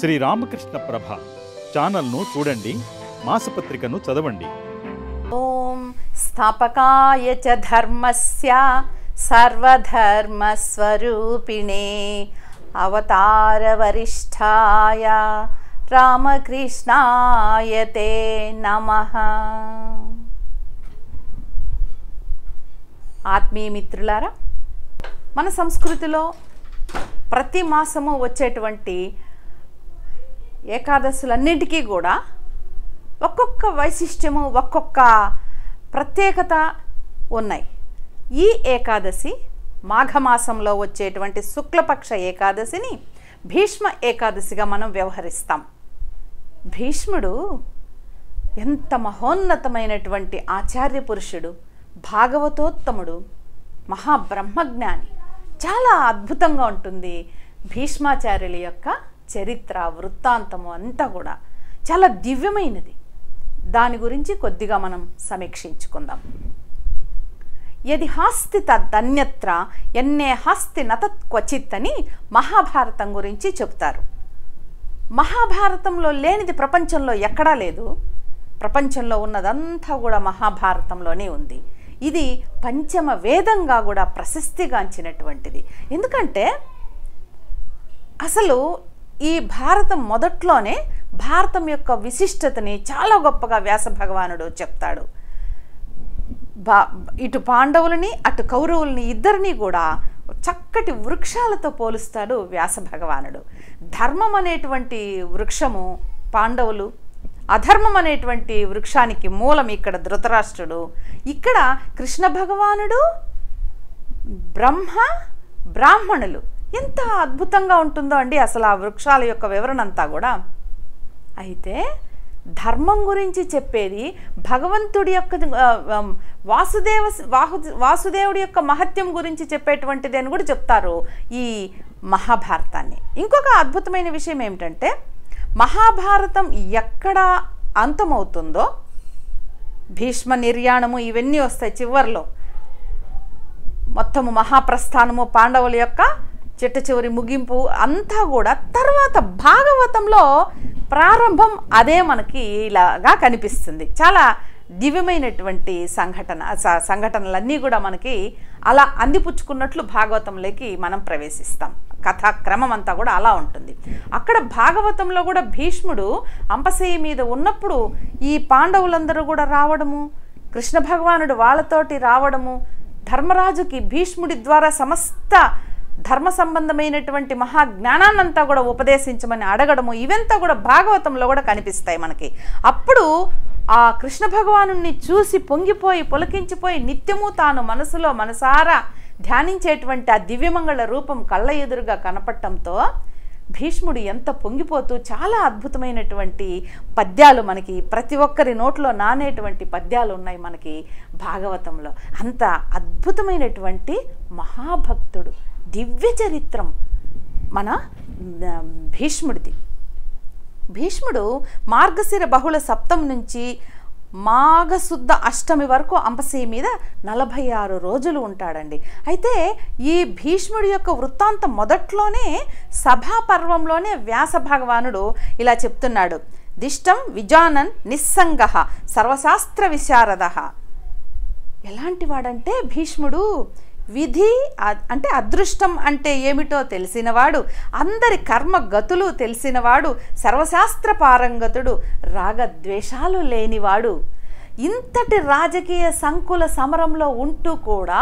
శ్రీ రామకృష్ణ ప్రభ ఛానల్ను చూడండి, మాసపత్రికను చదవండి. ఓం స్థాపకాయ చ ధర్మస్య సర్వధర్మస్వరూపిణే అవతార వరిష్ఠాయ రామకృష్ణాయ తే నమః. ఆత్మీయ మిత్రులారా, మన సంస్కృతిలో ప్రతి మాసము వచ్చేటువంటి ఏకాదశులన్నింటికీ కూడా ఒక్కొక్క వైశిష్ట్యము, ఒక్కొక్క ప్రత్యేకత ఉన్నాయి. ఈ ఏకాదశి మాఘమాసంలో వచ్చేటువంటి శుక్లపక్ష ఏకాదశిని భీష్మ ఏకాదశిగా మనం వ్యవహరిస్తాం. భీష్ముడు ఎంత మహోన్నతమైనటువంటి ఆచార్య పురుషుడు, భాగవతోత్తముడు, మహాబ్రహ్మజ్ఞాని. చాలా అద్భుతంగా ఉంటుంది భీష్మాచార్యుల యొక్క చరిత్ర, వృత్తాంతము అంతా కూడా చాలా దివ్యమైనది. దాని గురించి కొద్దిగా మనం సమీక్షించుకుందాం. యది హాస్తి తదన్యత్ర ఎన్నే హాస్తి నతత్ క్వచిత్ అని మహాభారతం గురించి చెప్తారు. మహాభారతంలో లేనిది ప్రపంచంలో ఎక్కడా లేదు. ప్రపంచంలో ఉన్నదంతా కూడా మహాభారతంలోనే ఉంది. ఇది పంచమ వేదంగా కూడా ప్రశస్తిగాంచినటువంటిది. ఎందుకంటే అసలు ఈ భారతం మొదట్లోనే భారతం యొక్క విశిష్టతని చాలా గొప్పగా వ్యాస భగవానుడు చెప్తాడు. ఇటు పాండవులని అటు కౌరవులని ఇద్దరిని కూడా చక్కటి వృక్షాలతో పోలుస్తాడు వ్యాస భగవానుడు. ధర్మం అనేటువంటి వృక్షము పాండవులు, అధర్మం అనేటువంటి వృక్షానికి మూలం ఇక్కడ ధృతరాష్ట్రుడు, ఇక్కడ కృష్ణ భగవానుడు, బ్రాహ్మణులు. ఎంత అద్భుతంగా ఉంటుందో అండి అసలు ఆ వృక్షాల యొక్క వివరణ అంతా కూడా. అయితే ధర్మం గురించి చెప్పేది భగవంతుడి యొక్క వాసుదేవుడి యొక్క మహత్యం గురించి చెప్పేటువంటిది అని కూడా చెప్తారు ఈ మహాభారతాన్ని. ఇంకొక అద్భుతమైన విషయం ఏమిటంటే, మహాభారతం ఎక్కడ అంతమవుతుందో, భీష్మ నిర్యాణము ఇవన్నీ వస్తాయి చివరిలో, మొత్తము మహాప్రస్థానము, పాండవుల యొక్క చిట్ట చివరి ముగింపు అంతా కూడా తర్వాత భాగవతంలో ప్రారంభం అదే మనకి ఇలాగా కనిపిస్తుంది. చాలా దివ్యమైనటువంటి సంఘటనలన్నీ కూడా మనకి అలా అందిపుచ్చుకున్నట్లు భాగవతంలోకి మనం ప్రవేశిస్తాం. కథాక్రమం అంతా కూడా అలా ఉంటుంది. అక్కడ భాగవతంలో కూడా భీష్ముడు అంపశయ్య మీద ఉన్నప్పుడు ఈ పాండవులందరూ కూడా రావడము, కృష్ణ భగవానుడు వాళ్ళతోటి రావడము, ధర్మరాజుకి భీష్ముడి ద్వారా సమస్త ధర్మ సంబంధమైనటువంటి మహాజ్ఞానాన్నంతా కూడా ఉపదేశించమని అడగడము, ఇవంతా కూడా భాగవతంలో కూడా కనిపిస్తాయి మనకి. అప్పుడు ఆ కృష్ణ భగవానుని చూసి పొంగిపోయి పులకించిపోయి నిత్యము తాను మనసారా ధ్యానించేటువంటి ఆ దివ్యమంగళ రూపం కళ్ళ ఎదురుగా కనపడటంతో భీష్ముడు ఎంత పొంగిపోతూ చాలా అద్భుతమైనటువంటి పద్యాలు మనకి ప్రతి ఒక్కరి నోట్లో నానేటువంటి పద్యాలు ఉన్నాయి మనకి భాగవతంలో. అంత అద్భుతమైనటువంటి మహాభక్తుడు, దివ్య చరిత్రం మన భీష్ముడిది. భీష్ముడు మార్గశిర బహుళ సప్తం నుంచి మాఘశుద్ధ అష్టమి వరకు అంపశయ్య మీద 46 రోజులు ఉంటాడండి. అయితే ఈ భీష్ముడి యొక్క వృత్తాంతం మొదట్లోనే సభాపర్వంలోనే వ్యాస భగవానుడు ఇలా చెప్తున్నాడు. దిష్టం విజానన్ నిస్సంగః సర్వశాస్త్ర విశారదః. ఎలాంటి వాడంటే భీష్ముడు విధి అంటే అదృష్టం అంటే ఏమిటో తెలిసినవాడు, అందరి కర్మగతులు తెలిసినవాడు, సర్వశాస్త్ర పారంగతుడు, రాగద్వేషాలు లేనివాడు. ఇంతటి రాజకీయ సంకుల సమరంలో ఉంటూ కూడా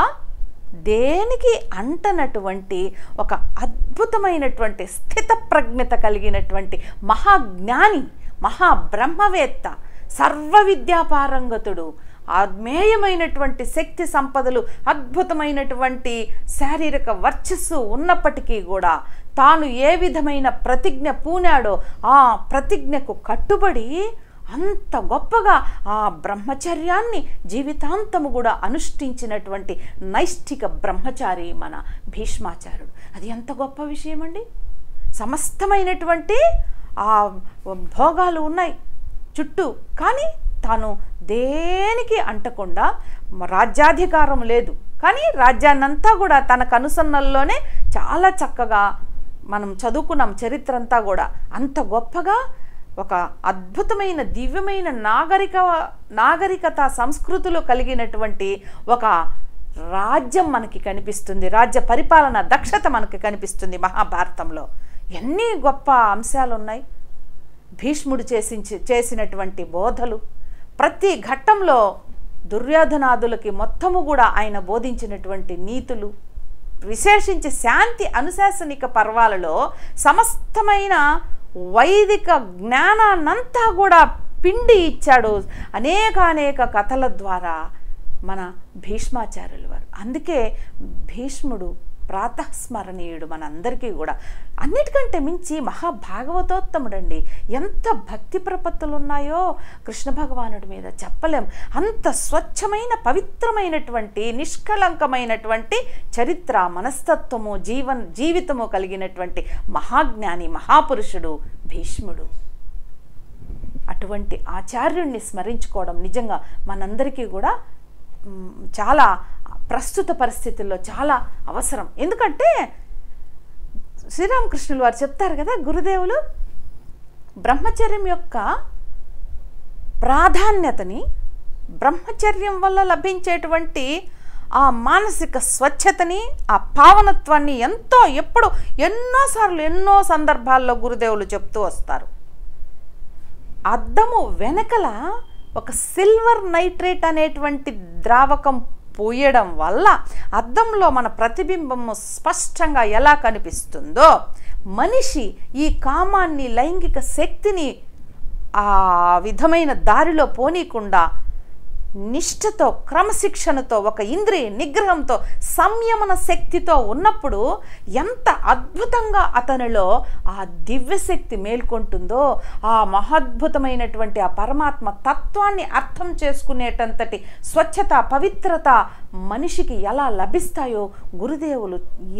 దేనికి అంటనటువంటి ఒక అద్భుతమైనటువంటి స్థితప్రజ్ఞత కలిగినటువంటి మహాజ్ఞాని, మహాబ్రహ్మవేత్త, సర్వ విద్యాపారంగతుడు, ఆత్మేయమైనటువంటి శక్తి సంపదలు, అద్భుతమైనటువంటి శారీరక వర్చస్సు ఉన్నప్పటికీ కూడా తాను ఏ విధమైన ప్రతిజ్ఞ పూనాడో ఆ ప్రతిజ్ఞకు కట్టుబడి అంత గొప్పగా ఆ బ్రహ్మచర్యాన్ని జీవితాంతము కూడా అనుష్ఠించినటువంటి నైష్ఠిక బ్రహ్మచారి మన భీష్మాచార్యుడు. అది ఎంత గొప్ప విషయం అండి. సమస్తమైనటువంటి ఆ భోగాలు ఉన్నాయి చుట్టూ, కానీ తాను దేనికి అంటకుండా, రాజ్యాధికారం లేదు కానీ రాజ్యాన్నంతా కూడా తన కనుసన్నల్లోనే చాలా చక్కగా మనం చదువుకున్నాం చరిత్ర అంతా కూడా. అంత గొప్పగా ఒక అద్భుతమైన దివ్యమైన నాగరికత సంస్కృతులు కలిగినటువంటి ఒక రాజ్యం మనకి కనిపిస్తుంది. రాజ్య పరిపాలన దక్షత మనకి కనిపిస్తుంది మహాభారతంలో. ఎన్ని గొప్ప అంశాలు ఉన్నాయి. భీష్ముడు చేసినటువంటి బోధలు, ప్రతి ఘట్టంలో దుర్యోధనాదులకి మొత్తము కూడా ఆయన బోధించినటువంటి నీతులు, విశేషించి శాంతి అనుశాసనిక పర్వాలలో సమస్తమైన వైదిక జ్ఞానాన్నంతా కూడా పిండి ఇచ్చాడు అనేక కథల ద్వారా మన భీష్మాచార్యుల వారు. అందుకే భీష్ముడు ప్రాతస్మరణీయుడు మనందరికీ కూడా. అన్నిటికంటే మించి మహాభాగవతోత్తముడండి. ఎంత భక్తి ప్రపత్తులు ఉన్నాయో కృష్ణ భగవానుడి మీద చెప్పలేం. అంత స్వచ్ఛమైన పవిత్రమైనటువంటి నిష్కళంకమైనటువంటి చరిత్ర, మనస్తత్వము, జీవితము కలిగినటువంటి మహాజ్ఞాని, మహాపురుషుడు భీష్ముడు. అటువంటి ఆచార్యుణ్ణి స్మరించుకోవడం నిజంగా మనందరికీ కూడా చాలా ప్రస్తుత పరిస్థితుల్లో చాలా అవసరం. ఎందుకంటే శ్రీరామకృష్ణులు వారు చెప్తారు కదా, గురుదేవులు బ్రహ్మచర్యం యొక్క ప్రాధాన్యతని, బ్రహ్మచర్యం వల్ల లభించేటువంటి ఆ మానసిక స్వచ్ఛతని, ఆ పావనత్వాన్ని ఎన్నో సందర్భాల్లో గురుదేవులు చెప్తూ వస్తారు. అద్దము వెనకల ఒక సిల్వర్ నైట్రేట్ అనేటువంటి ద్రావకం పోయడం వల్ల అద్దంలో మన ప్రతిబింబము స్పష్టంగా ఎలా కనిపిస్తుందో, మనిషి ఈ కామాన్ని, లైంగిక శక్తిని ఆ విధమైన దారిలో పోనీకుండా నిష్ఠతో, క్రమశిక్షణతో, ఒక ఇంద్రియ నిగ్రహంతో, సంయమన శక్తితో ఉన్నప్పుడు ఎంత అద్భుతంగా అతనిలో ఆ దివ్యశక్తి మేల్కొంటుందో, ఆ మహాద్భుతమైనటువంటి ఆ పరమాత్మ తత్వాన్ని అర్థం చేసుకునేటంతటి స్వచ్ఛత, పవిత్రత మనిషికి ఎలా లభిస్తాయో గురుదేవులు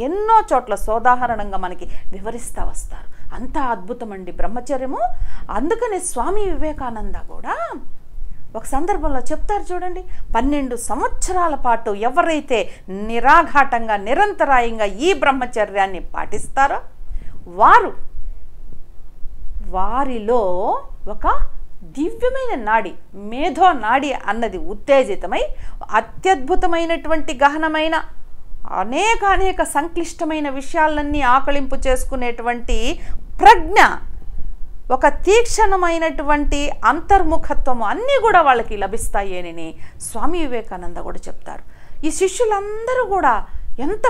ఎన్నో చోట్ల సోదాహరణంగా మనకి వివరిస్తూ వస్తారు. అంత అద్భుతమండి బ్రహ్మచర్యము. అందుకనే స్వామి వివేకానంద కూడా ఒక సందర్భంలో చెప్తారు చూడండి, 12 సంవత్సరాల పాటు ఎవరైతే నిరాఘాటంగా, నిరంతరాయంగా ఈ బ్రహ్మచర్యాన్ని పాటిస్తారో వారిలో ఒక దివ్యమైన నాడి, మేధో నాడి అన్నది ఉత్తేజితమై అత్యద్భుతమైనటువంటి గహనమైన అనేక సంక్లిష్టమైన విషయాలన్నీ ఆకళింపు చేసుకునేటువంటి ప్రజ్ఞ, ఒక తీక్షణమైనటువంటి అంతర్ముఖత్వము అన్నీ కూడా వాళ్ళకి లభిస్తాయి అని స్వామి వివేకానంద కూడా చెప్తారు. ఈ శిష్యులందరూ కూడా ఎంత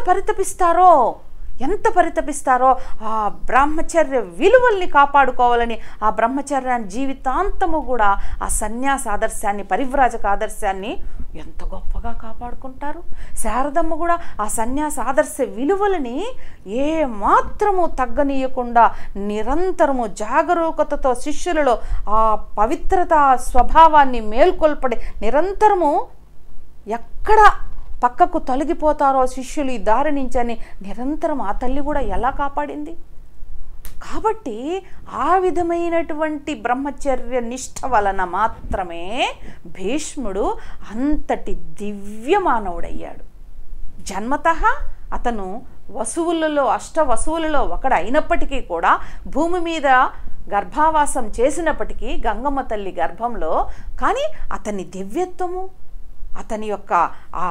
పరితపిస్తారో ఆ బ్రహ్మచర్య విలువల్ని కాపాడుకోవాలని, ఆ బ్రహ్మచర్యాన్ని జీవితాంతము కూడా ఆ సన్యాస ఆదర్శాన్ని, పరివ్రాజక ఆదర్శాన్ని ఎంత గొప్పగా కాపాడుకుంటారు. శారదమ్మ కూడా ఆ సన్యాస ఆదర్శ విలువలని ఏ మాత్రము తగ్గనీయకుండా నిరంతరము జాగరూకతతో శిష్యులలో ఆ పవిత్రత స్వభావాన్ని మేల్కొల్పడి నిరంతరము ఎక్కడ పక్కకు తొలగిపోతారో శిష్యులు ఈ దారి నుంచి అని నిరంతరం ఆ తల్లి కూడా ఎలా కాపాడింది. కాబట్టి ఆ విధమైనటువంటి బ్రహ్మచర్య నిష్ఠ వలన మాత్రమే భీష్ముడు అంతటి దివ్యమానవుడయ్యాడు. జన్మతః అతను వసువులలో, అష్టవసువులలో ఒకడు అయినప్పటికీ కూడా భూమి మీద గర్భావాసం చేసినప్పటికీ గంగమ్మ తల్లి గర్భంలో, కానీ అతని దివ్యత్వము, అతని యొక్క ఆ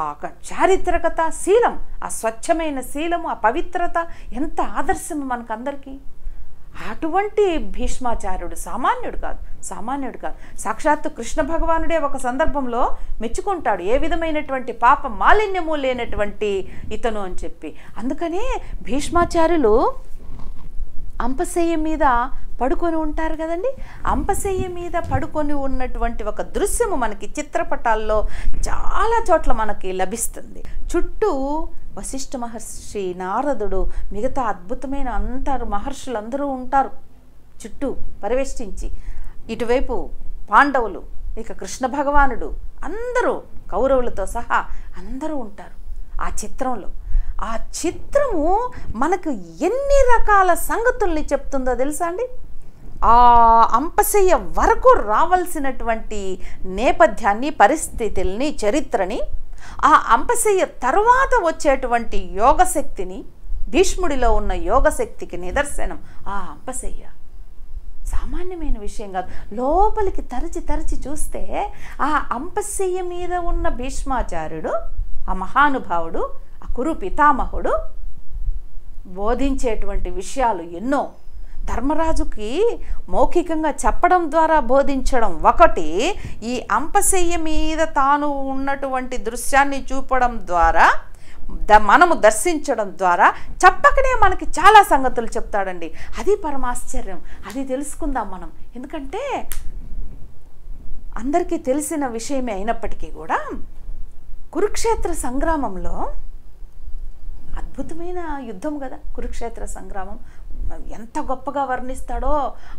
చారిత్రకత, శీలం, ఆ స్వచ్ఛమైన శీలము, ఆ పవిత్రత ఎంత ఆదర్శము మనకందరికీ. అటువంటి భీష్మాచార్యుడు సామాన్యుడు కాదు. సాక్షాత్తు కృష్ణ భగవానుడే ఒక సందర్భంలో మెచ్చుకుంటాడు, ఏ విధమైనటువంటి పాప మాలిన్యము లేనటువంటి ఇతను అని చెప్పి. అందుకనే భీష్మాచార్యులు అంపశయ్య మీద పడుకొని ఉంటారు కదండి. అంపశయ్య మీద పడుకొని ఉన్నటువంటి ఒక దృశ్యము మనకి చిత్రపటాల్లో చాలా చోట్ల మనకి లభిస్తుంది. చుట్టూ వశిష్ఠ మహర్షి, నారదుడు, మిగతా అద్భుతమైన మహర్షులందరూ ఉంటారు చుట్టూ పరివేష్టించి. ఇటువైపు పాండవులు, ఇక కృష్ణ భగవానుడు, అందరూ కౌరవులతో సహా అందరూ ఉంటారు ఆ చిత్రంలో. ఆ చిత్రము మనకు ఎన్ని రకాల సంగతుల్ని చెప్తుందో తెలుసా అండి. ఆ అంపశయ్య వరకు రావాల్సినటువంటి నేపథ్యాన్ని, పరిస్థితుల్ని, చరిత్రని, ఆ అంపశయ్య తరువాత వచ్చేటువంటి యోగశక్తిని, భీష్ముడిలో ఉన్న యోగశక్తికి నిదర్శనం ఆ అంపశయ్య. సామాన్యమైన విషయం కాదు. లోపలికి తరచి చూస్తే ఆ అంపశయ్య మీద ఉన్న భీష్మాచార్యుడు, ఆ మహానుభావుడు, ఆ కురు పితామహుడు బోధించేటువంటి విషయాలు ఎన్నో. ధర్మరాజుకి మౌఖికంగా చెప్పడం ద్వారా బోధించడం ఒకటి, ఈ అంపశయ్య మీద తాను ఉన్నటువంటి దృశ్యాన్ని చూపడం ద్వారా, మనము దర్శించడం ద్వారా చెప్పకనే మనకి చాలా సంగతులు చెప్తాడండి. అది పరమాశ్చర్యం. అది తెలుసుకుందాం మనం. ఎందుకంటే అందరికీ తెలిసిన విషయమే అయినప్పటికీ కూడా కురుక్షేత్ర సంగ్రామంలో అద్భుతమైన యుద్ధం కదా కురుక్షేత్ర సంగ్రామం. ఎంత గొప్పగా వర్ణిస్తాడో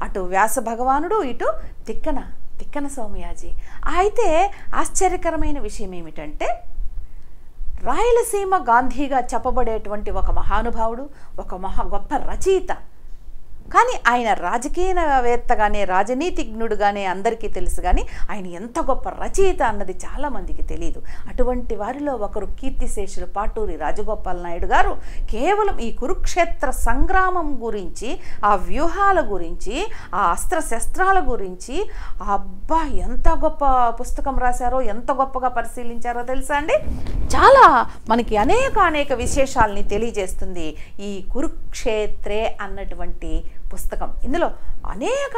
అటు వ్యాస భగవానుడు, ఇటు తిక్కన సోమయాజీ. అయితే ఆశ్చర్యకరమైన విషయం ఏమిటంటే, రాయలసీమ గాంధీగా చెప్పబడేటువంటి ఒక మహానుభావుడు, ఒక గొప్ప రచయిత, కానీ ఆయన రాజకీయవేత్తగానే, రాజనీతిజ్ఞుడుగానే అందరికీ తెలుసు. కానీ ఆయన ఎంత గొప్ప రచయిత అన్నది చాలామందికి తెలియదు. అటువంటి వారిలో ఒకరు కీర్తిశేషులు పాటూరి రాజగోపాల్ నాయుడు గారు కేవలం ఈ కురుక్షేత్ర సంగ్రామం గురించి, ఆ వ్యూహాల గురించి, ఆ అస్త్రశస్త్రాల గురించి అబ్బా ఎంత గొప్ప పుస్తకం రాశారో, ఎంత గొప్పగా పరిశీలించారో తెలుసా అండి. చాలా మనకి అనేక విశేషాలని తెలియజేస్తుంది ఈ కురుక్షేత్రే అన్నటువంటి పుస్తకం. ఇందులో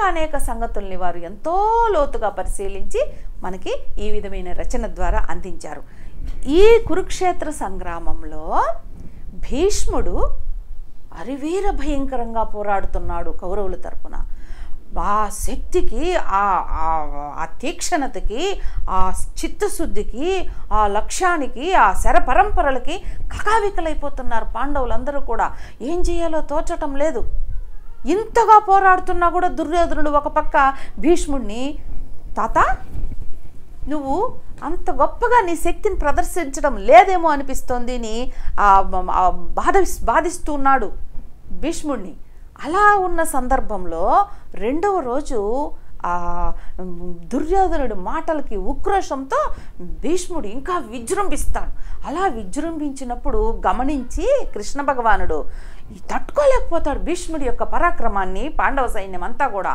అనేక సంగతుల్ని వారు ఎంతో లోతుగా పరిశీలించి మనకి ఈ విధమైన రచన ద్వారా అందించారు. ఈ కురుక్షేత్ర సంగ్రామంలో భీష్ముడు అరివీర భయంకరంగా పోరాడుతున్నాడు కౌరవుల తరపున. ఆ శక్తికి, ఆ తీక్షణతకి, ఆ చిత్తశుద్ధికి, ఆ లక్ష్యానికి, ఆ శర పరంపరలకి కకావికలైపోతున్నారు పాండవులందరూ కూడా. ఏం చేయాలో తోచటం లేదు. ఇంతగా పోరాడుతున్నా కూడా దుర్యోధనుడు ఒక పక్క భీష్ముడిని, తాత నువ్వు అంత గొప్పగా నీ శక్తిని ప్రదర్శించడం లేదేమో అనిపిస్తోంది అని బాధిస్తున్నాడు భీష్ముడిని. అలా ఉన్న సందర్భంలో రెండవ రోజు ఆ దుర్యోధనుడి మాటలకి ఉక్రోషంతో భీష్ముడు ఇంకా విజృంభిస్తాడు. అలా విజృంభించినప్పుడు గమనించి కృష్ణ భగవానుడు తట్టుకోలేకపోతాడు భీష్ముడి యొక్క పరాక్రమాన్ని. పాండవ సైన్యం అంతా కూడా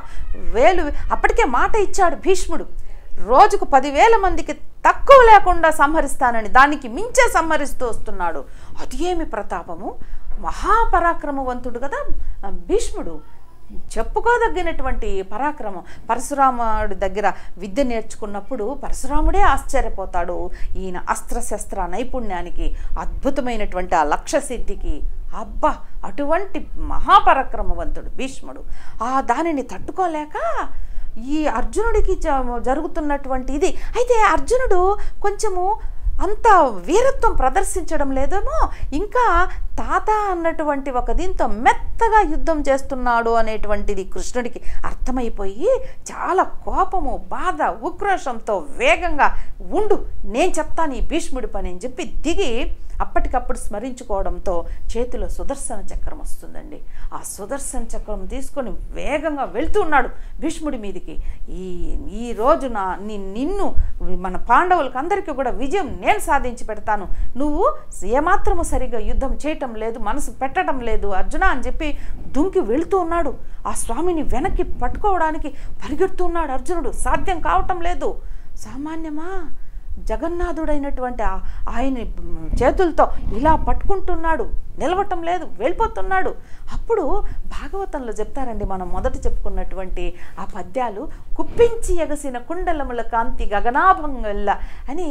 అప్పటికే మాట ఇచ్చాడు భీష్ముడు, రోజుకు 10,000 మందికి తక్కువ లేకుండా సంహరిస్తానని. దానికి మించే సంహరిస్తూ వస్తున్నాడు. అది ఏమి ప్రతాపము! మహాపరాక్రమవంతుడు కదా భీష్ముడు, చెప్పుకోదగినటువంటి పరాక్రమం. పరశురాముడి దగ్గర విద్య నేర్చుకున్నప్పుడు పరశురాముడే ఆశ్చర్యపోతాడు ఈయన అస్త్రశస్త్ర నైపుణ్యానికి, అద్భుతమైనటువంటి ఆ లక్ష్య సిద్ధికి. అబ్బా, అటువంటి మహాపరాక్రమవంతుడు భీష్ముడు. దానిని తట్టుకోలేక ఈ అర్జునుడికి జరుగుతున్నటువంటి ఇది. అయితే అర్జునుడు కొంచెము అంత వీరత్వం ప్రదర్శించడం లేదేమో, ఇంకా తాత అన్నటువంటి ఒక దీంతో మెత్తగా యుద్ధం చేస్తున్నాడు అనేటువంటిది కృష్ణుడికి అర్థమైపోయి చాలా కోపము, బాధ, ఉక్రోషంతో వేగంగా ఉండు, నేను చెప్తాను ఈ భీష్ముడి పని అని చెప్పి దిగి అప్పటికప్పుడు స్మరించుకోవడంతో చేతిలో సుదర్శన చక్రం వస్తుందండి. ఆ సుదర్శన చక్రం తీసుకొని వేగంగా వెళ్తూ ఉన్నాడు భీష్ముడి మీదికి. ఈ రోజున నిన్ను మన పాండవులకు అందరికీ కూడా విజయం నేను సాధించి పెడతాను, నువ్వు ఏమాత్రము సరిగా యుద్ధం చేయటం లేదు, మనసు పెట్టడం లేదు అర్జున అని చెప్పి దుంకి వెళుతూ ఉన్నాడు. ఆ స్వామిని వెనక్కి పట్టుకోవడానికి పరిగెడుతూ ఉన్నాడు అర్జునుడు. సాధ్యం కావటం లేదు. సామాన్యమా? జగన్నాథుడైనటువంటి ఆయన చేతులతో ఇలా పట్టుకుంటున్నాడు, నిలవటం లేదు, వెళ్ళిపోతున్నాడు. అప్పుడు భాగవతంలో చెప్తారండి, మనం మొదట చెప్పుకున్నటువంటి ఆ పద్యాలు, కుప్పించి ఎగసిన కుండలముల కాంతి గగనాభంగల్ల అని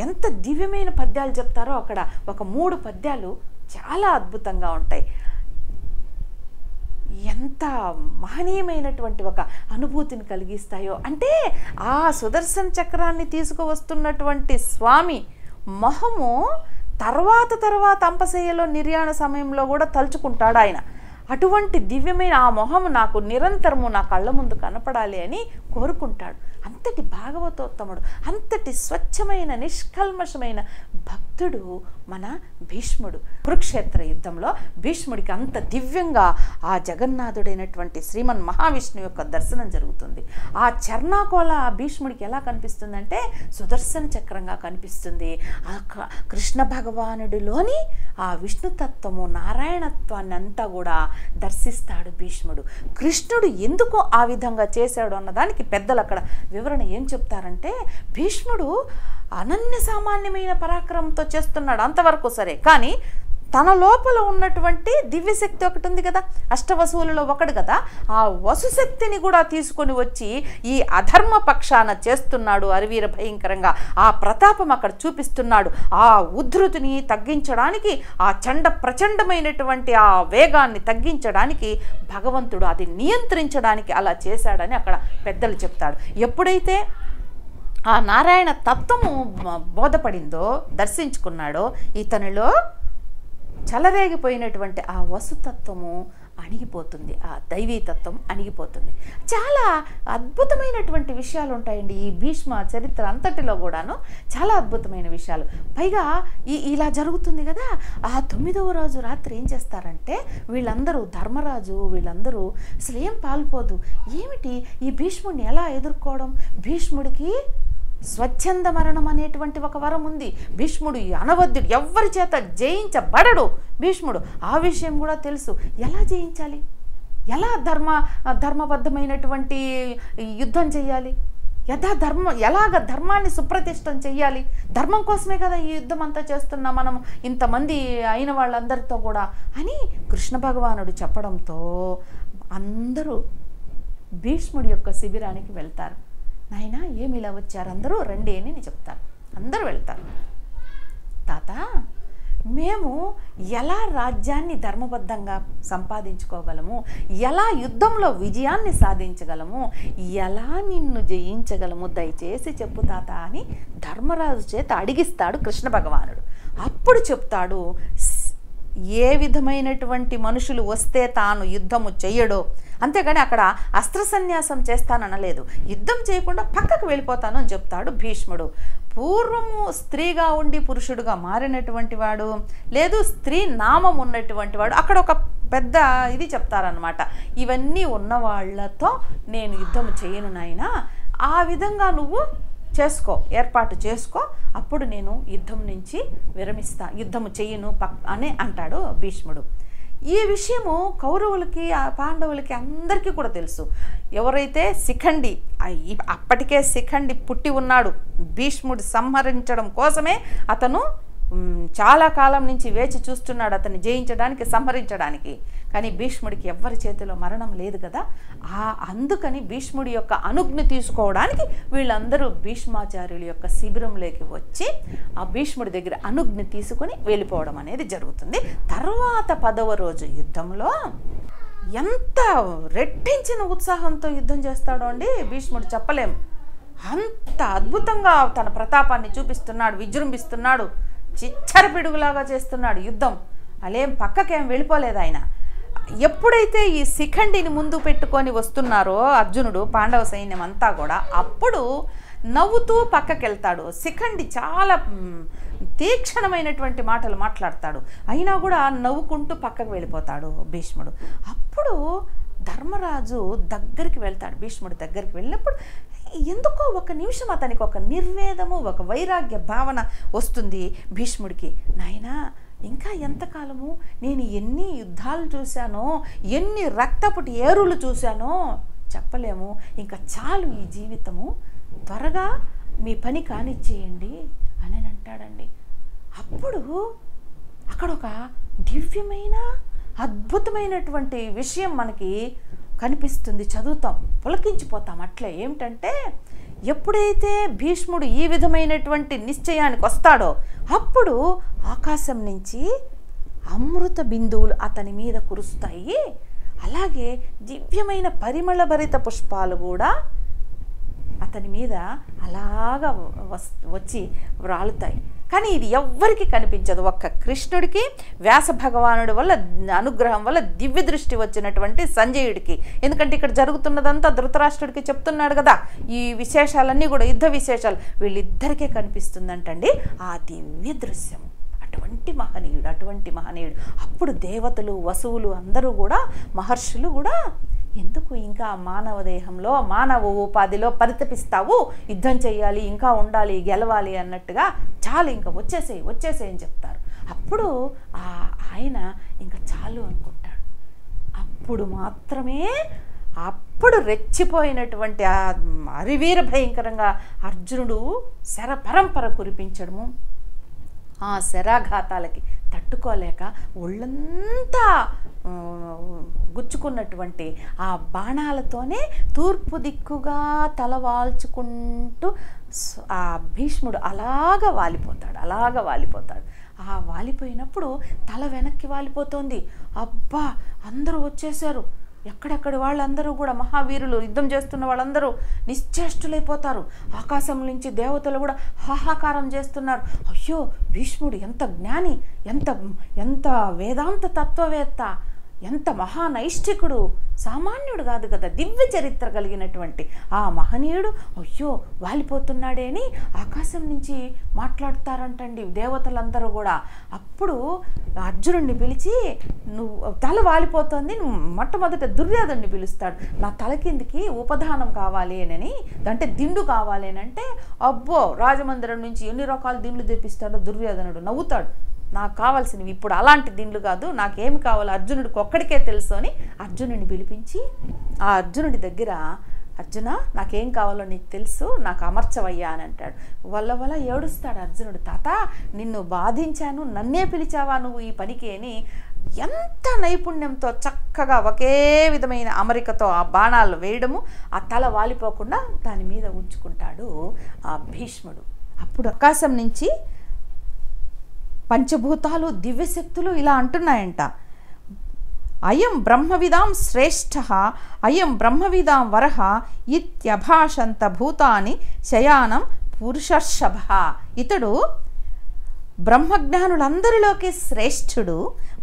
ఎంత దివ్యమైన పద్యాలు చెప్తారో అక్కడ ఒక 3 పద్యాలు చాలా అద్భుతంగా ఉంటాయి. ఎంత మహనీయమైనటువంటి ఒక అనుభూతిని కలిగిస్తాయో. అంటే ఆ సుదర్శన చక్రాన్ని తీసుకువస్తున్నటువంటి స్వామి మొహము తర్వాత అంపశయ్యలో నిర్యాణ సమయంలో కూడా తలుచుకుంటాడు ఆయన. అటువంటి దివ్యమైన ఆ మొహము నాకు నిరంతరము నా కళ్ళ ముందు కనపడాలి అని కోరుకుంటాడు. అంతటి భాగవతోత్తముడు, అంతటి స్వచ్ఛమైన నిష్కల్మషమైన భక్తుడు మన భీష్ముడు. కురుక్షేత్ర యుద్ధంలో భీష్ముడికి అంత దివ్యంగా ఆ జగన్నాథుడైనటువంటి శ్రీమన్ మహావిష్ణువు యొక్క దర్శనం జరుగుతుంది. ఆ చర్నాకోల భీష్ముడికి ఎలా కనిపిస్తుందంటే సుదర్శన చక్రంగా కనిపిస్తుంది. ఆ కృష్ణ భగవానుడిలోని ఆ విష్ణుతత్వము, నారాయణత్వాన్ని అంతా కూడా దర్శిస్తాడు భీష్ముడు. కృష్ణుడు ఎందుకు ఆ విధంగా చేశాడు అన్నదానికి పెద్దలు అక్కడ వివరణ ఏం చెప్తారంటే, భీష్ముడు అనన్య సామాన్యమైన పరాక్రమంతో చేస్తున్నాడు అంతవరకు సరే, కానీ తన లోపల ఉన్నటువంటి దివ్యశక్తి ఒకటి ఉంది కదా, అష్టవసువులలో ఒకటి కదా, ఆ వసుశక్తిని కూడా తీసుకొని వచ్చి ఈ అధర్మ పక్షాన చేస్తున్నాడు అరివీర భయంకరంగా. ఆ ప్రతాపం అక్కడ చూపిస్తున్నాడు. ఆ ఉద్ధృతిని తగ్గించడానికి, ఆ ప్రచండమైనటువంటి ఆ వేగాన్ని తగ్గించడానికి భగవంతుడు అది నియంత్రించడానికి అలా చేశాడని అక్కడ పెద్దలు చెప్తాడు. ఎప్పుడైతే ఆ నారాయణ తత్వము బోధపడిందో, దర్శించుకున్నాడో, ఇతనిలో చలరేగిపోయినటువంటి ఆ వసుతత్వము అణిగిపోతుంది, ఆ దైవీతత్వం అణిగిపోతుంది. చాలా అద్భుతమైనటువంటి విషయాలు ఉంటాయండి ఈ భీష్మ చరిత్ర అంతటిలో కూడాను. చాలా అద్భుతమైన విషయాలు. పైగా ఇలా జరుగుతుంది కదా, ఆ 9వ రోజు రాత్రి ఏం చేస్తారంటే వీళ్ళందరూ, ధర్మరాజు వీళ్ళందరూ అసలు ఏం పాల్పోదు, ఏమిటి ఈ భీష్ముడిని ఎలా ఎదుర్కోవడం, భీష్ముడికి స్వచ్ఛంద మరణం అనేటువంటి ఒక వరం ఉంది. భీష్ముడు అనవద్యుడు, ఎవ్వరి చేత జయించబడడు భీష్ముడు. ఆ విషయం కూడా తెలుసు. ఎలా జయించాలి, ఎలా ధర్మబద్ధమైనటువంటి యుద్ధం చేయాలి, ఎలాగ ధర్మాన్ని సుప్రతిష్టం చెయ్యాలి, ధర్మం కోసమే కదా ఈ యుద్ధం అంతా చేస్తున్నాం మనం ఇంతమంది అయిన వాళ్ళందరితో కూడా అని కృష్ణ భగవానుడు చెప్పడంతో అందరూ భీష్ముడి యొక్క శిబిరానికి వెళ్తారు. నాయన ఏమి ఇలా వచ్చారు, అందరూ రండి అని నేను చెప్తాను. అందరూ వెళ్తారు. తాత, మేము ఎలా రాజ్యాన్ని ధర్మబద్ధంగా సంపాదించుకోగలము, ఎలా యుద్ధంలో విజయాన్ని సాధించగలము, ఎలా నిన్ను జయించగలము, దయచేసి చెప్పు తాత అని ధర్మరాజు చేత అడిగిస్తాడు కృష్ణ భగవానుడు. అప్పుడు చెప్తాడు, ఏ విధమైనటువంటి మనుషులు వస్తే తాను యుద్ధము చెయ్యడో, అంతేగాని అక్కడ అస్త్ర సన్యాసం చేస్తాననలేదు, యుద్ధం చేయకుండా పక్కకు వెళ్ళిపోతాను అని చెప్తాడు భీష్ముడు. పూర్వము స్త్రీగా ఉండి పురుషుడుగా మారినటువంటి వాడు, లేదు స్త్రీ నామం ఉన్నటువంటి వాడు, అక్కడ ఒక పెద్ద ఇది చెప్తారనమాట. ఇవన్నీ ఉన్న వాళ్ళతో నేను యుద్ధం చేయను నాయనా, ఆ విధంగా నువ్వు చేసుకో, ఏర్పాటు చేసుకో, అప్పుడు నేను యుద్ధం నుంచి విరమిస్తా, యుద్ధము చెయ్యను అని అంటాడు భీష్ముడు. ఈ విషయము కౌరవులకి, పాండవులకి అందరికీ కూడా తెలుసు. ఎవరైతే శిఖండి, అప్పటికే శిఖండి పుట్టి ఉన్నాడు, భీష్ముడు సంహరించడం కోసమే అతను చాలా కాలం నుంచి వేచి చూస్తున్నాడు అతన్ని జయించడానికి, సంహరించడానికి. కానీ భీష్ముడికి ఎవ్వరి చేతిలో మరణం లేదు కదా, అందుకని భీష్ముడి యొక్క అనుజ్ఞ తీసుకోవడానికి వీళ్ళందరూ భీష్మాచార్యుల యొక్క శిబిరంలోకి వచ్చి ఆ భీష్ముడి దగ్గర అనుజ్ఞ తీసుకొని వెళ్ళిపోవడం అనేది జరుగుతుంది. తర్వాత 10వ రోజు యుద్ధంలో ఎంత రెట్టించిన ఉత్సాహంతో యుద్ధం చేస్తాడో అండి భీష్ముడు, చెప్పలేం. అంత అద్భుతంగా తన ప్రతాపాన్ని చూపిస్తున్నాడు, విజృంభిస్తున్నాడు, చిచ్చర పిడుగులాగా చేస్తున్నాడు యుద్ధం. అలేం పక్కకేం వెళ్ళిపోలేదు ఆయన. ఎప్పుడైతే ఈ శిఖండిని ముందు పెట్టుకొని వస్తున్నారో అర్జునుడు, పాండవ సైన్యం అంతా కూడా, అప్పుడు నవ్వుతూ పక్కకెళ్తాడు. శిఖండి చాలా తీక్షణమైనటువంటి మాటలు మాట్లాడతాడు, అయినా కూడా నవ్వుకుంటూ పక్కకు వెళ్ళిపోతాడు భీష్ముడు. అప్పుడు ధర్మరాజు దగ్గరికి వెళ్తాడు, భీష్ముడి దగ్గరికి వెళ్ళినప్పుడు ఎందుకో ఒక నిమిషం అతనికి ఒక నిర్వేదము, ఒక వైరాగ్య భావన వస్తుంది భీష్ముడికి. నాయనా, ఇంకా ఎంతకాలము, నేను ఎన్ని యుద్ధాలు చూశానో, ఎన్ని రక్తపుటి ఏరులు చూశానో చెప్పలేము, ఇంకా చాలు ఈ జీవితము, త్వరగా మీ పని కానిచ్చేయండి అని అంటాడండి. అప్పుడు అక్కడ ఒక దివ్యమైన అద్భుతమైనటువంటి విషయం మనకి కనిపిస్తుంది, చదువుతాం, పులకించిపోతాం అట్లే. ఏమిటంటే, ఎప్పుడైతే భీష్ముడు ఈ విధమైనటువంటి నిశ్చయానికి వస్తాడో అప్పుడు ఆకాశం నుంచి అమృత బిందువులు అతని మీద కురుస్తాయి. అలాగే దివ్యమైన పరిమళభరిత పుష్పాలు కూడా అతని మీద అలాగా వచ్చి రాలుతాయి. కానీ ఇది ఎవ్వరికి కనిపించదు, ఒక్క కృష్ణుడికి, వ్యాస భగవానుడి వల్ల అనుగ్రహం వల్ల దివ్య దృష్టి వచ్చినటువంటి సంజయుడికి. ఎందుకంటే ఇక్కడ జరుగుతున్నదంతా ధృతరాష్ట్రుడికి చెప్తున్నాడు కదా, ఈ విశేషాలన్నీ కూడా యుద్ధ విశేషాలు వీళ్ళిద్దరికే కనిపిస్తుందంటండి ఆ దివ్య దృశ్యం. అటువంటి అటువంటి మహనీయుడు. అప్పుడు దేవతలు, వసువులు అందరూ కూడా, మహర్షులు కూడా, ఎందుకు ఇంకా మానవ దేహంలో, మానవ ఉపాధిలో పరితపిస్తావు, యుద్ధం చేయాలి, ఇంకా ఉండాలి, గెలవాలి అన్నట్టుగా, చాలు ఇంకా వచ్చేసేయి అని చెప్తారు. అప్పుడు ఆయన ఇంకా చాలు అనుకుంటాడు. అప్పుడు మాత్రమే, అప్పుడు రెచ్చిపోయినటువంటి ఆ అరివీర భయంకరంగా అర్జునుడు శర పరంపర కురిపించడము, ఆ శరాఘాతాలకి తట్టుకోలేక ఒళ్ళంతా గుచ్చుకున్నటువంటి ఆ బాణాలతోనే తూర్పు దిక్కుగా తలవాల్చుకుంటూ ఆ భీష్ముడు అలాగా వాలిపోతాడు. ఆ వాలిపోయినప్పుడు తల వెనక్కి వాలిపోతోంది. అబ్బా, అందరూ వచ్చేసారు, ఎక్కడెక్కడి వాళ్ళందరూ కూడా మహావీరులు, యుద్ధం చేస్తున్న వాళ్ళందరూ నిశ్చేష్టులైపోతారు. ఆకాశం నుంచి దేవతలు కూడా హాహాకారం చేస్తున్నారు. అయ్యో, భీష్ముడు ఎంత జ్ఞాని, ఎంత వేదాంత తత్వవేత్త, ఎంత మహానైష్ఠికుడు, సామాన్యుడు కాదు కదా, దివ్య చరిత్ర కలిగినటువంటి ఆ మహనీయుడు అయ్యో వాలిపోతున్నాడే అని ఆకాశం నుంచి మాట్లాడతారంటండి దేవతలందరూ కూడా. అప్పుడు అర్జునుడిని పిలిచి, నువ్వు తల వాలిపోతుంది, మొట్టమొదట దుర్యోధనుడిని పిలుస్తాడు. నా తల కిందికి ఉపధానం కావాలి అని, అంటే దిండు కావాలి అని అంటే, అబ్బో, రాజమందిరం నుంచి ఎన్ని రకాల దిండ్లు తెప్పిస్తాడో దుర్యోధనుడు నవ్వుతాడు. నాకు కావాల్సినవి ఇప్పుడు అలాంటి దిండ్లు కాదు, నాకేమి కావాలో అర్జునుడికి ఒక్కడికే తెలుసు అని అర్జునుడిని పిలిపించి, ఆ అర్జునుడి దగ్గర, అర్జున, నాకేం కావాలో నీకు తెలుసు, నాకు అమర్చవయ్యా అని అంటాడు. వల్ల ఏడుస్తాడు అర్జునుడు. తాత, నిన్ను బాధించాను, నన్నే పిలిచావా నువ్వు ఈ పనికి అని ఎంత నైపుణ్యంతో చక్కగా ఒకే విధమైన అమరికతో ఆ బాణాలు వేయడము, ఆ తల వాలిపోకుండా దాని మీద ఉంచుకుంటాడు ఆ భీష్ముడు. అప్పుడు ఆకాశం నుంచి పంచభూతాలు, దివ్యశక్తులు ఇలా అంటున్నాయంట, అయం బ్రహ్మవిదాం శ్రేష్ఠ, అయం బ్రహ్మవిదాం వరహ ఇత్యభాషంత భూతాని శయానం పురుషర్షభ. ఇతడు బ్రహ్మజ్ఞానులందరిలోకి శ్రేష్ఠుడు,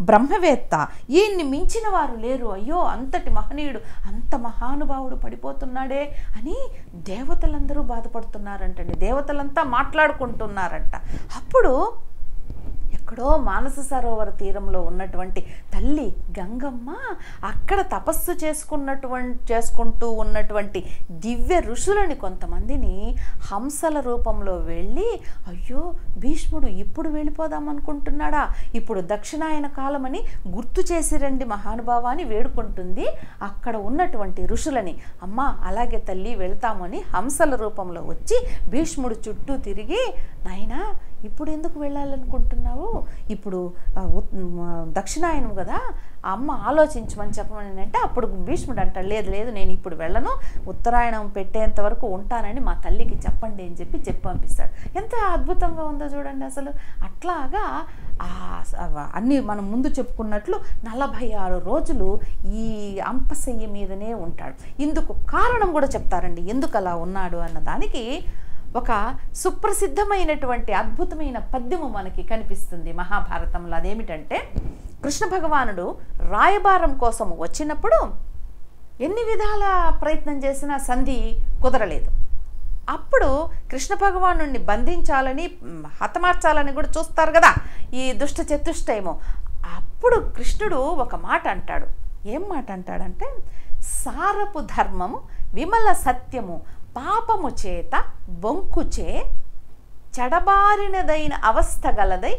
బ్రహ్మవేత్త, ఈయన్ని మించిన వారు లేరు. అయ్యో, అంతటి మహనీయుడు, అంత మహానుభావుడు పడిపోతున్నాడే అని దేవతలందరూ బాధపడుతున్నారంటండి. దేవతలంతా మాట్లాడుకుంటున్నారంట. అప్పుడు ఎక్కడో మానస సరోవర తీరంలో ఉన్నటువంటి తల్లి గంగమ్మ అక్కడ తపస్సు చేసుకుంటూ ఉన్నటువంటి దివ్య ఋషులని కొంతమందిని హంసల రూపంలో వెళ్ళి, అయ్యో, భీష్ముడు ఇప్పుడు వెళ్ళిపోదాం అనుకుంటున్నాడా, ఇప్పుడు దక్షిణాయన కాలమని గుర్తు చేసి రండి మహానుభావాన్ని వేడుకుంటుంది. అక్కడ ఉన్నటువంటి ఋషులని, అమ్మ అలాగే తల్లి వెళ్తామని హంసల రూపంలో వచ్చి భీష్ముడు చుట్టూ తిరిగి, నాయనా ఇప్పుడు ఎందుకు వెళ్ళాలనుకుంటున్నావు, ఇప్పుడు దక్షిణాయనం కదా, అమ్మ ఆలోచించమని చెప్పమని అంటే, అప్పుడు భీష్ముడు అంటాడు, లేదు నేను ఇప్పుడు వెళ్ళను, ఉత్తరాయణం పెట్టేంత వరకు ఉంటానని మా తల్లికి చెప్పండి అని చెప్పి పంపిస్తాడు. ఎంత అద్భుతంగా ఉందో చూడండి అసలు. అట్లాగా అన్నీ మనం ముందు చెప్పుకున్నట్లు 46 రోజులు ఈ అంపశయ్య మీదనే ఉంటాడు. ఇందుకు కారణం కూడా చెప్తారండి, ఎందుకు అలా ఉన్నాడు అన్నదానికి ఒక సుప్రసిద్ధమైనటువంటి అద్భుతమైన పద్యము మనకి కనిపిస్తుంది మహాభారతంలో. అదేమిటంటే, కృష్ణ భగవానుడు రాయబారం కోసం వచ్చినప్పుడు ఎన్ని విధాల ప్రయత్నం చేసినా సంధి కుదరలేదు. అప్పుడు కృష్ణ భగవానుడిని బంధించాలని, హతమార్చాలని కూడా చూస్తారు కదా ఈ దుష్ట చతుష్టయము. అప్పుడు కృష్ణుడు ఒక మాట అంటాడు. ఏం మాట అంటాడంటే, సారపు ధర్మము, విమల సత్యము, పాపము చేత బొంకుచే చెడబారినదైన అవస్థ గలదై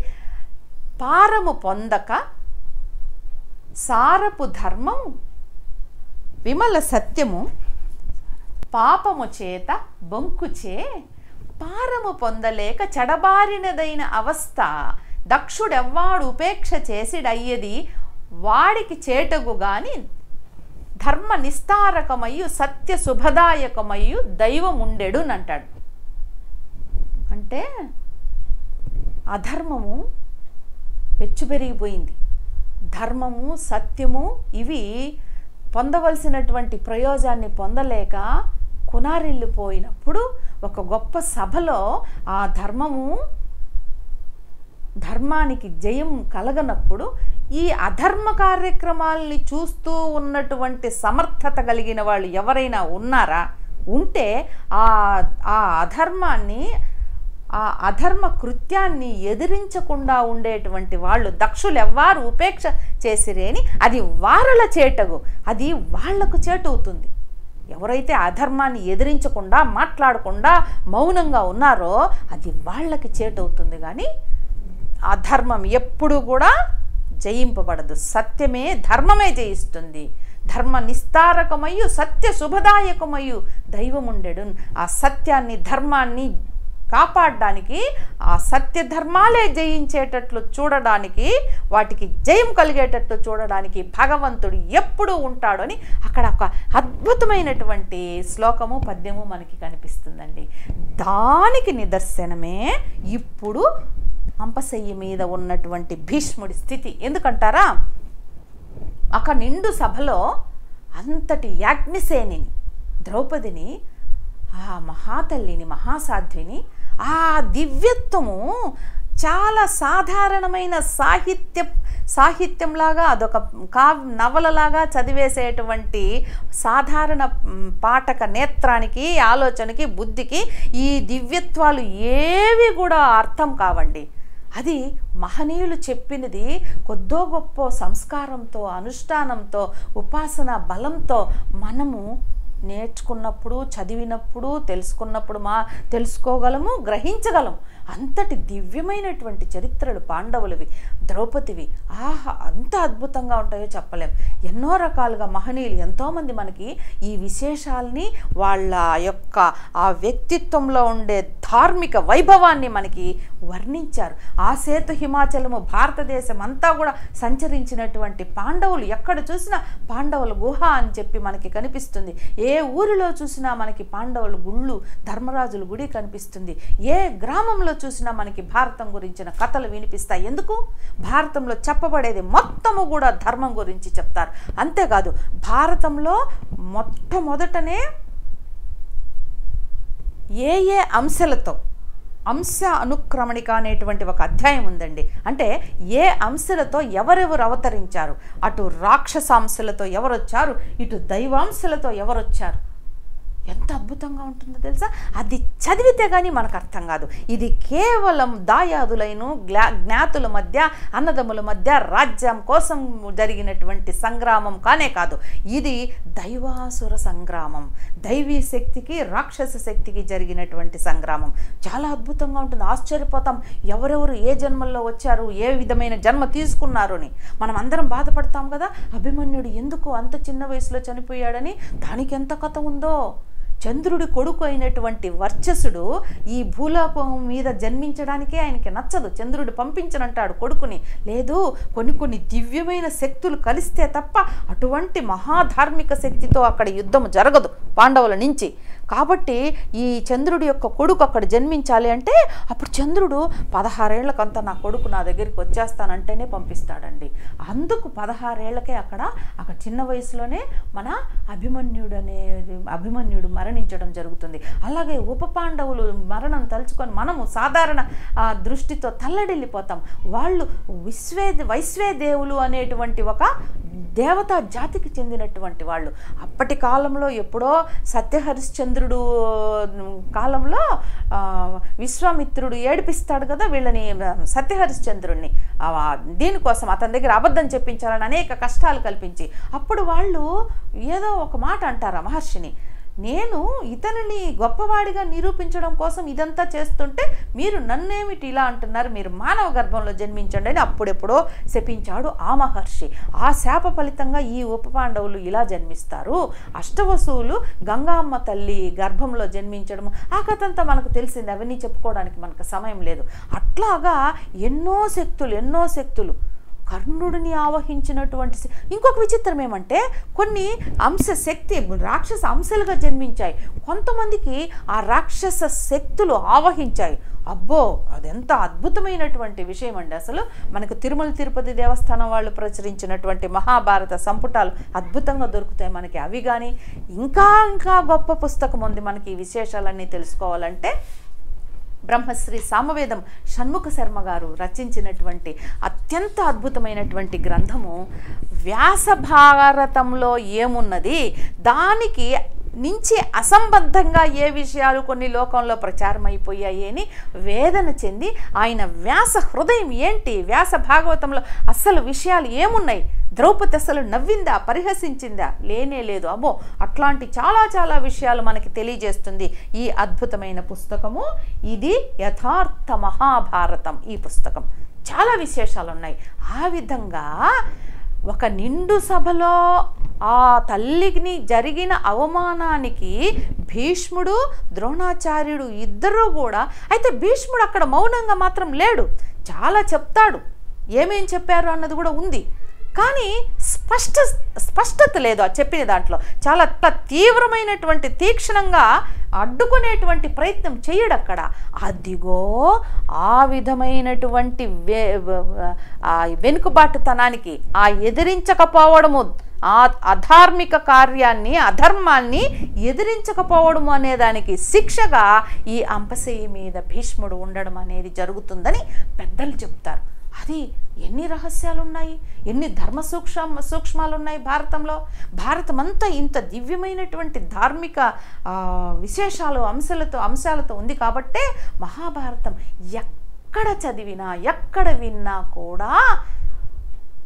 పారము పొందక, సారపు ధర్మం, విమల సత్యము, పాపము చేత బొంకుచే పారము పొందలేక చెడబారినదైన అవస్థ దక్షుడెవ్వాడు ఉపేక్ష చేసిడయ్యది వాడికి చేటగు గాని ధర్మ నిస్తారకమయ్యు సత్య శుభదాయకమయ్యు దైవముండెడు అంటాడు. అంటే అధర్మము పెచ్చుపెరిగిపోయింది, ధర్మము సత్యము ఇవి పొందవలసినటువంటి ప్రయోజనాన్ని పొందలేక కునారిల్లిపోయినప్పుడు ఒక గొప్ప సభలో ఆ ధర్మానికి జయం కలగనప్పుడు ఈ అధర్మ కార్యక్రమాల్ని చూస్తూ ఉన్నటువంటి సమర్థత కలిగిన వాళ్ళు ఎవరైనా ఉన్నారా, ఉంటే ఆ అధర్మాన్ని ఆ అధర్మ కృత్యాన్ని ఎదిరించకుండా ఉండేటువంటి వాళ్ళు దక్షులు ఎవ్వారు ఉపేక్ష చేసిరేని అది వారల చేటగు, అది వాళ్లకు చేటవుతుంది. ఎవరైతే అధర్మాన్ని ఎదిరించకుండా మాట్లాడకుండా మౌనంగా ఉన్నారో అది వాళ్ళకి చేటవుతుంది. కానీ అధర్మం ఎప్పుడు కూడా జయింపబడదు. సత్యమే ధర్మమే జయిస్తుంది. ధర్మ నిస్తారకమయ్యు సత్య శుభదాయకమయ్యు దైవముండెడు. ఆ సత్యాన్ని ధర్మాన్ని కాపాడడానికి, ఆ సత్య ధర్మాలే జయించేటట్లు చూడడానికి, వాటికి జయం కలిగేటట్లు చూడడానికి భగవంతుడు ఎప్పుడూ ఉంటాడు అని అక్కడ ఒక అద్భుతమైనటువంటి శ్లోకము పద్యము మనకి కనిపిస్తుందండి. దానికి నిదర్శనమే ఇప్పుడు అంపశయ్య మీద ఉన్నటువంటి భీష్ముడి స్థితి. ఎందుకంటారా, ఒక నిండు సభలో అంతటి యాజ్ఞసేనిని, ద్రౌపదిని, ఆ మహాతల్లిని, మహాసాధ్విని, ఆ దివ్యత్వము చాలా సాధారణమైన సాహిత్యంలాగా, అదొక నవలలాగా చదివేసేటువంటి సాధారణ పాఠక నేత్రానికి, ఆలోచనకి, బుద్ధికి ఈ దివ్యత్వాలు ఏవి కూడా అర్థం కావండి. అది మహనీయులు చెప్పినది కొద్దో గొప్ప సంస్కారంతో, అనుష్ఠానంతో, ఉపాసన బలంతో మనము నేర్చుకున్నప్పుడు, చదివినప్పుడు, తెలుసుకున్నప్పుడు తెలుసుకోగలము, గ్రహించగలము. అంతటి దివ్యమైనటువంటి చరిత్రలు పాండవులవి, ద్రౌపదివి. ఆహా, అంత అద్భుతంగా ఉంటాయో చెప్పలేం. ఎన్నో రకాలుగా మహనీయులు ఎంతోమంది మనకి ఈ విశేషాలని, వాళ్ళ యొక్క ఆ వ్యక్తిత్వంలో ఉండే ధార్మిక వైభవాన్ని మనకి వర్ణించారు. ఆ సేతు హిమాచలము భారతదేశం అంతా కూడా సంచరించినటువంటి పాండవులు, ఎక్కడ చూసినా పాండవుల గుహ అని చెప్పి మనకి కనిపిస్తుంది. ఏ ఊరిలో చూసినా మనకి పాండవుల గుళ్ళు, ధర్మరాజుల గుడి కనిపిస్తుంది. ఏ గ్రామంలో చూసినా మనకి భారతం గురించిన కథలు వినిపిస్తాయి. ఎందుకు? భారతంలో చెప్పబడేది మొత్తము కూడా ధర్మం గురించి చెప్తారు. అంతేకాదు, భారతంలో మొట్టమొదటనే ఏ అంశాలతో, అంశ అనుక్రమణిక అనేటువంటి ఒక అధ్యాయం ఉందండి. అంటే ఏ అంశాలతో ఎవరెవరు అవతరించారు, అటు రాక్షసాంశలతో ఎవరొచ్చారు, ఇటు దైవాంశలతో ఎవరొచ్చారు. ఎంత అద్భుతంగా ఉంటుందో తెలుసా? అది చదివితే కానీ మనకు అర్థం కాదు. ఇది కేవలం దాయాదులైన జ్ఞాతుల మధ్య, అన్నదమ్ముల మధ్య రాజ్యం కోసం జరిగినటువంటి సంగ్రామం కానే కాదు. ఇది దైవాసుర సంగ్రామం, దైవీ శక్తికి రాక్షస శక్తికి జరిగినటువంటి సంగ్రామం. చాలా అద్భుతంగా ఉంటుంది. ఆశ్చర్యపోతాం, ఎవరెవరు ఏ జన్మల్లో వచ్చారు, ఏ విధమైన జన్మ తీసుకున్నారు అని. మనం అందరం బాధపడతాం కదా, అభిమన్యుడు ఎందుకు అంత చిన్న వయసులో చనిపోయాడని. దానికి ఎంత కథ ఉందో. చంద్రుడి కొడుకు అయినటువంటి వర్చసుడు ఈ భూలోకం మీద జన్మించడానికే ఆయనకి నచ్చదు. చంద్రుడు పంపించనంటాడు కొడుకుని. లేదు, కొన్ని దివ్యమైన శక్తులు కలిస్తే తప్ప అటువంటి మహాధార్మిక శక్తితో అక్కడ యుద్ధం జరగదు పాండవుల నుంచి. కాబట్టి ఈ చంద్రుడి యొక్క కొడుకు అక్కడ జన్మించాలి అంటే అప్పుడు చంద్రుడు 16 ఏళ్లకంతా నా కొడుకు నా దగ్గరికి వచ్చేస్తానంటేనే పంపిస్తాడండి. అందుకు 16 ఏళ్లకే అక్కడ చిన్న వయసులోనే మన అభిమన్యుడు మరణించడం జరుగుతుంది. అలాగే ఉప పాండవులు మరణం తలుచుకొని మనము సాధారణ దృష్టితో తల్లడిల్లిపోతాం. వాళ్ళు వైశ్వేదేవులు అనేటువంటి ఒక దేవతా జాతికి చెందినటువంటి వాళ్ళు. అప్పటి కాలంలో ఎప్పుడో సత్యహరిశ్చంద్రుడు కాలంలో విశ్వామిత్రుడు ఏడిపిస్తాడు కదా వీళ్ళని, సత్యహరిశ్చంద్రుడిని. దీనికోసం అతని దగ్గర అబద్ధం చెప్పించాలని అనేక కష్టాలు కల్పించి, అప్పుడు వాళ్ళు ఏదో ఒక మాట అంటారు మహర్షిని, నేను ఇతనిని గొప్పవాడిగా నిరూపించడం కోసం ఇదంతా చేస్తుంటే మీరు నన్నేమిటి ఇలా అంటున్నారు, మీరు మానవ గర్భంలో జన్మించండి అని అప్పుడెప్పుడో శపించాడు ఆ మహర్షి. ఆ శాప ఫలితంగా ఈ ఉప పాండవులు ఇలా జన్మిస్తారు. అష్టవసువులు గంగామ్మ తల్లి గర్భంలో జన్మించడము, ఆ కథంతా మనకు తెలిసింది. అవన్నీ చెప్పుకోవడానికి మనకు సమయం లేదు. అట్లాగా ఎన్నో శక్తులు కర్ణుడిని ఆవహించినటువంటి. ఇంకొక విచిత్రం ఏమంటే కొన్ని రాక్షస అంశాలుగా జన్మించాయి. కొంతమందికి ఆ రాక్షస శక్తులు ఆవహించాయి. అబ్బో, అదెంత అద్భుతమైనటువంటి విషయం అండి. అసలు మనకు తిరుమల తిరుపతి దేవస్థానం వాళ్ళు ప్రచురించినటువంటి మహాభారత సంపుటాలు అద్భుతంగా దొరుకుతాయి మనకి. అవి కానీ ఇంకా గొప్ప పుస్తకం ఉంది మనకి ఈ విశేషాలన్నీ తెలుసుకోవాలంటే. బ్రహ్మశ్రీ సామవేదం షణ్ముఖ శర్మ గారు రచించినటువంటి అత్యంత అద్భుతమైనటువంటి గ్రంథము వ్యాస భారతంలో ఏమున్నది, దానికి నుంచి అసంబద్ధంగా ఏ విషయాలు కొన్ని లోకంలో ప్రచారం అయిపోయాయి అని వేదన చెంది ఆయన వ్యాస హృదయం ఏంటి, వ్యాస భాగవతంలో అసలు విషయాలు ఏమున్నాయి, ద్రౌపది అసలు నవ్విందా, పరిహసించిందా, లేనే లేదు, అబ్బో అట్లాంటి చాలా చాలా విషయాలు మనకి తెలియజేస్తుంది ఈ అద్భుతమైన పుస్తకము. ఇది యథార్థ మహాభారతం. ఈ పుస్తకం చాలా విశేషాలు ఉన్నాయి. ఆ విధంగా ఒక నిండు సభలో ఆ తల్లిని జరిగిన అవమానానికి భీష్ముడు ద్రోణాచార్యుడు ఇద్దరూ కూడా, అయితే భీష్ముడు అక్కడ మౌనంగా మాత్రం లేడు, చాలా చెప్తాడు, ఏమేం చెప్పారు అన్నది కూడా ఉంది. కానీ స్పష్టత లేదు ఆ చెప్పిన దాంట్లో. చాలా తీవ్రమైనటువంటి తీక్షణంగా అడ్డుకునేటువంటి ప్రయత్నం చేయడు అక్కడ. అదిగో ఆ విధమైనటువంటి వెనుకబాటుతనానికి, ఆ ఎదిరించకపోవడము, ఆ అధార్మిక కార్యాన్ని, అధర్మాన్ని ఎదిరించకపోవడము అనేదానికి శిక్షగా ఈ అంపశయ్య మీద భీష్ముడు ఉండడం అనేది జరుగుతుందని పెద్దలు చెప్తారు. అది ఎన్ని రహస్యాలు ఉన్నాయి, ఎన్ని ధర్మ సూక్ష్మాలు ఉన్నాయి భారతంలో. భారతం అంతా ఇంత దివ్యమైనటువంటి ధార్మిక విశేషాలు అంశాలతో ఉంది కాబట్టే మహాభారతం ఎక్కడ చదివినా ఎక్కడ విన్నా కూడా